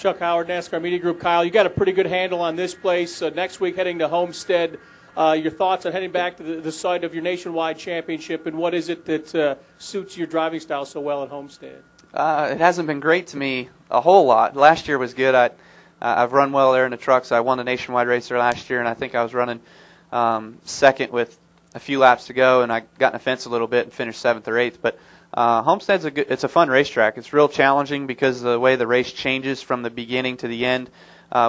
Chuck Howard, NASCAR Media Group. Kyle, you got a pretty good handle on this place. Next week, heading to Homestead. Your thoughts on heading back to the site of your nationwide championship, and what is it that suits your driving style so well at Homestead? It hasn't been great to me a whole lot. Last year was good. I've run well there in the trucks. I won the nationwide race there last year, and I think I was running second with a few laps to go, and I got in a fence a little bit and finished 7th or 8th. But Homestead's it's a fun racetrack. It's real challenging because of the way the race changes from the beginning to the end,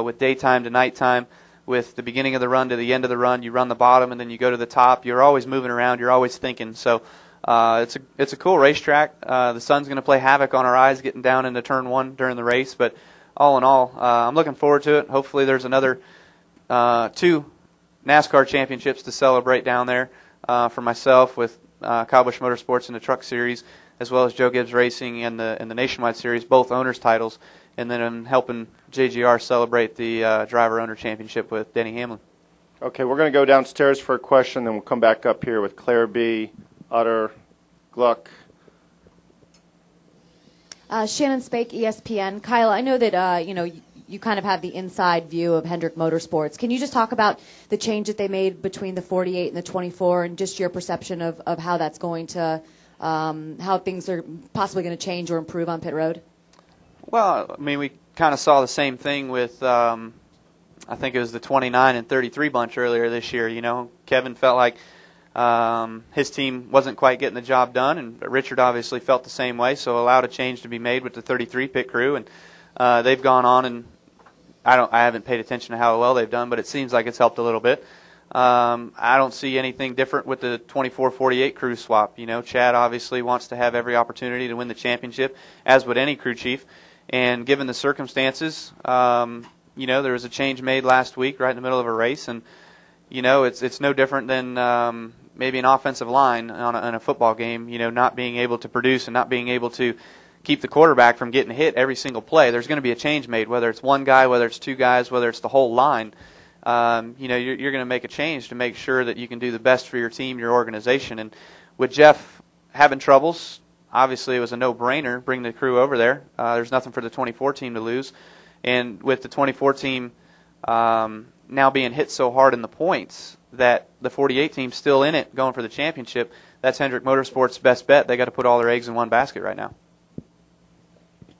with daytime to nighttime. With the beginning of the run to the end of the run, you run the bottom and then you go to the top. You're always moving around. You're always thinking. So it's a cool racetrack. The sun's going to play havoc on our eyes getting down into turn 1 during the race. But all in all, I'm looking forward to it. Hopefully there's another 2 NASCAR championships to celebrate down there for myself with Kyle Busch Motorsports in the Truck Series, as well as Joe Gibbs Racing in the Nationwide Series, both owners' titles. And then I'm helping JGR celebrate the driver-owner championship with Denny Hamlin. Okay, we're going to go downstairs for a question, then we'll come back up here with Claire B., Utter, Gluck. Shannon Spake, ESPN. Kyle, I know that you kind of have the inside view of Hendrick Motorsports. Can you just talk about the change that they made between the 48 and the 24, and just your perception of how that's going to, how things are possibly going to change or improve on pit road? Well, I mean, we kind of saw the same thing with, I think it was the 29 and 33 bunch earlier this year. You know, Kevin felt like his team wasn't quite getting the job done, and Richard obviously felt the same way, so allowed a change to be made with the 33 pit crew, and they've gone on, and I haven't paid attention to how well they've done, but it seems like it's helped a little bit. I don't see anything different with the 24-48 crew swap. You know, Chad obviously wants to have every opportunity to win the championship, as would any crew chief. And given the circumstances, you know, there was a change made last week right in the middle of a race, and you know, it's no different than maybe an offensive line on a football game. You know, not being able to produce and not being able to keep the quarterback from getting hit every single play. There's going to be a change made, whether it's one guy, whether it's 2 guys, whether it's the whole line. You know, you're going to make a change to make sure that you can do the best for your team, your organization. And with Jeff having troubles, obviously it was a no-brainer, bring the crew over there. There's nothing for the 24 team to lose. And with the 24 team now being hit so hard in the points that the 48 team's still in it going for the championship, that's Hendrick Motorsports' best bet. They got to put all their eggs in one basket right now.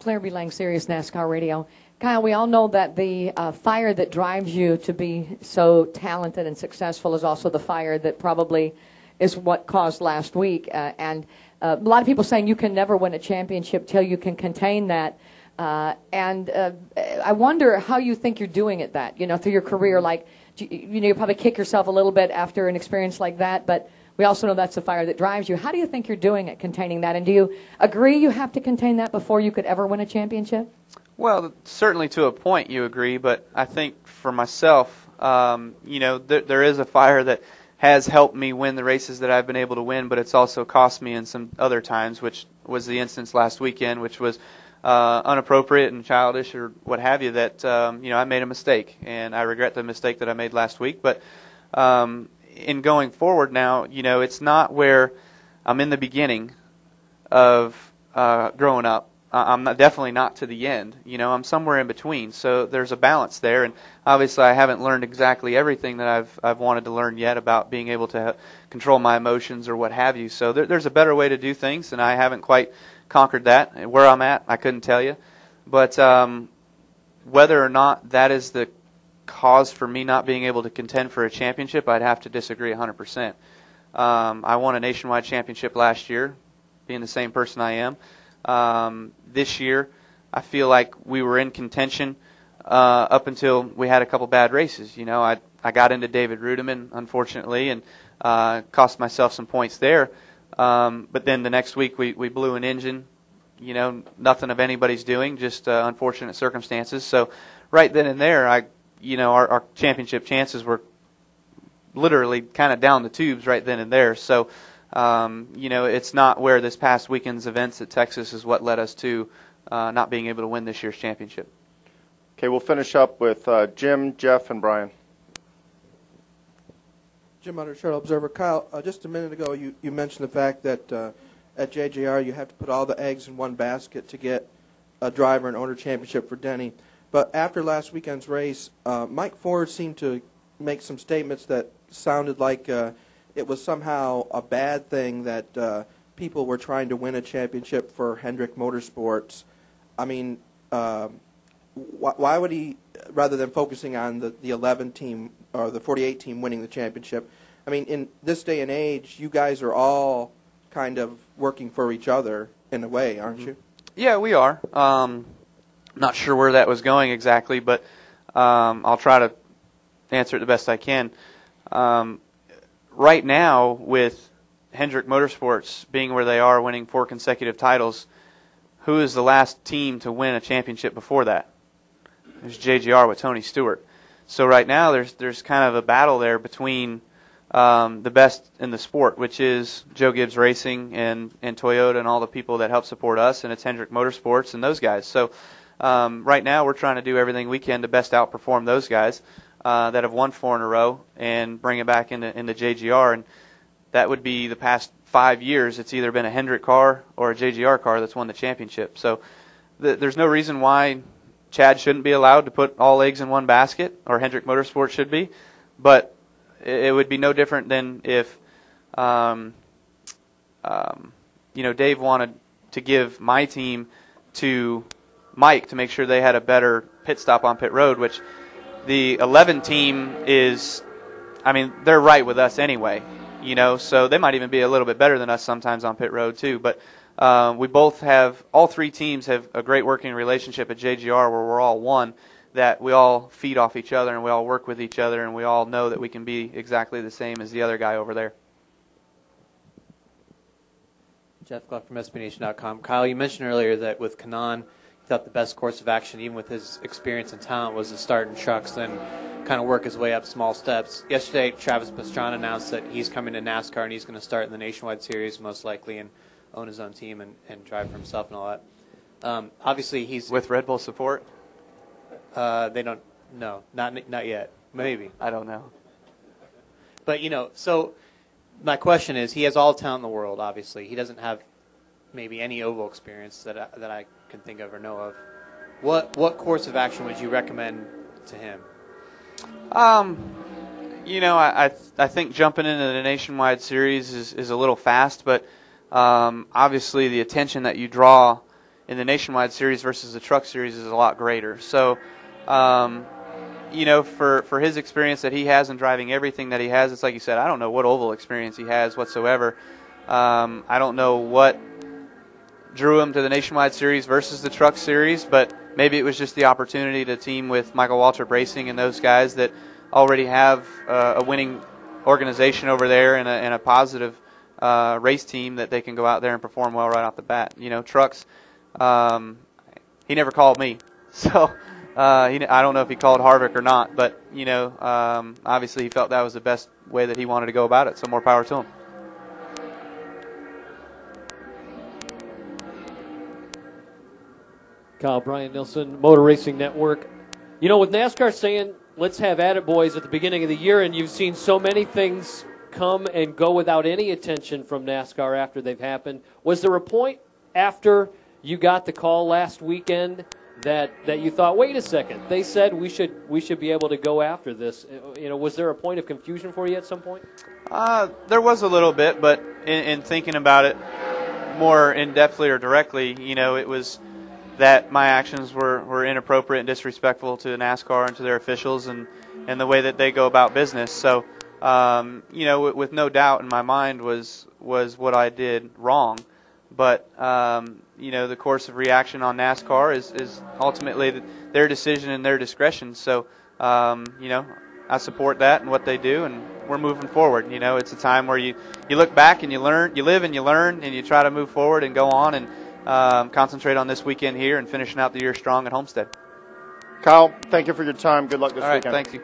Claire B. Lang, Sirius NASCAR Radio. Kyle, we all know that the fire that drives you to be so talented and successful is also the fire that probably is what caused last week. And a lot of people saying you can never win a championship till you can contain that. And I wonder how you think you're doing at that, you know, through your career. Like, you probably kick yourself a little bit after an experience like that, but we also know that's the fire that drives you. How do you think you're doing at containing that? And do you agree you have to contain that before you could ever win a championship? Well, certainly to a point you agree, but I think for myself, you know, there is a fire that has helped me win the races that I've been able to win, but it's also cost me in some other times, which was the instance last weekend, which was unappropriate and childish or what have you, that, you know, I made a mistake, and I regret the mistake that I made last week. But in going forward now, you know, it's not where I'm in the beginning of growing up. I'm definitely not to the end. You know, I'm somewhere in between. So there's a balance there, and obviously I haven't learned exactly everything that I've wanted to learn yet about being able to control my emotions or what have you. So there's a better way to do things, and I haven't quite conquered that. Where I'm at, I couldn't tell you. But whether or not that is the cause for me not being able to contend for a championship, I'd have to disagree 100%. I won a nationwide championship last year, being the same person I am. This year, I feel like we were in contention up until we had a couple bad races. You know, I got into David Rudiman, unfortunately, and cost myself some points there. But then the next week we blew an engine. You know, nothing of anybody's doing, just unfortunate circumstances. So right then and there, our championship chances were literally kind of down the tubes right then and there. So, you know, it's not where this past weekend's events at Texas is what led us to not being able to win this year's championship. Okay, we'll finish up with Jim, Jeff, and Brian. Jim Utter, Charlotte Observer. Kyle, just a minute ago you mentioned the fact that at JGR you have to put all the eggs in one basket to get a driver and owner championship for Denny. But after last weekend's race, Mike Ford seemed to make some statements that sounded like it was somehow a bad thing that people were trying to win a championship for Hendrick Motorsports. I mean, why would he, rather than focusing on the 11 team or the 48 team winning the championship? I mean, in this day and age, you guys are all kind of working for each other in a way, aren't you? Yeah, we are. Not sure where that was going exactly, but I'll try to answer it the best I can. Right now, with Hendrick Motorsports being where they are, winning 4 consecutive titles, who is the last team to win a championship before that? There's JGR with Tony Stewart. So right now, there's kind of a battle there between the best in the sport, which is Joe Gibbs Racing and Toyota and all the people that help support us, and it's Hendrick Motorsports and those guys. So right now we're trying to do everything we can to best outperform those guys that have won 4 in a row and bring it back into JGR. And that would be the past 5 years. It's either been a Hendrick car or a JGR car that's won the championship. So there's no reason why Chad shouldn't be allowed to put all eggs in one basket, or Hendrick Motorsports should be. But it would be no different than if, Dave wanted to give my team to Mike to make sure they had a better pit stop on pit road, which the 11 team is, they're right with us anyway, so they might even be a little bit better than us sometimes on pit road too. But we both have, all 3 teams have a great working relationship at JGR where we're all one, that we all feed off each other and we all work with each other and we all know that we can be exactly the same as the other guy over there. Jeff Gluck from SBNation.com. Kyle, you mentioned earlier that with Kanaan, you thought the best course of action, even with his experience and talent, was to start in trucks, then kind of work his way up small steps. Yesterday, Travis Pastrana announced that he's coming to NASCAR and he's going to start in the Nationwide Series most likely and own his own team and drive for himself and all that. Obviously, he's with Red Bull support. They don't. No, not yet. Maybe. I don't know. But so my question is, he has all the talent in the world. Obviously, he doesn't have maybe any oval experience that I can think of or know of. What course of action would you recommend to him? I think jumping into the Nationwide Series is a little fast, but obviously the attention that you draw in the Nationwide Series versus the Truck Series is a lot greater. So, for his experience that he has in driving everything that he has, it's like you said, I don't know what oval experience he has whatsoever. I don't know what drew him to the Nationwide Series versus the Truck Series, but maybe it was just the opportunity to team with Michael Waltrip Racing and those guys that already have a winning organization over there and a positive race team that they can go out there and perform well right off the bat. Trucks, he never called me, so I don't know if he called Harvick or not, but obviously he felt that was the best way that he wanted to go about it, so more power to him. Kyle, Brian Nilsson, Motor Racing Network. With NASCAR saying, let's have attaboys at the beginning of the year, and you've seen so many things come and go without any attention from NASCAR after they've happened. Was there a point after you got the call last weekend that you thought, wait a second, they said we should be able to go after this? Was there a point of confusion for you at some point? There was a little bit, but in thinking about it more in-depthly or directly, it was that my actions were inappropriate and disrespectful to NASCAR and to their officials and the way that they go about business. So, with no doubt in my mind was what I did wrong. But, the course of reaction on NASCAR is ultimately their decision and their discretion. So, I support that and what they do, and we're moving forward. It's a time where you look back and you learn, you live and you learn, and you try to move forward and go on and concentrate on this weekend here and finishing out the year strong at Homestead. Kyle, thank you for your time. Good luck this weekend. All right, thank you.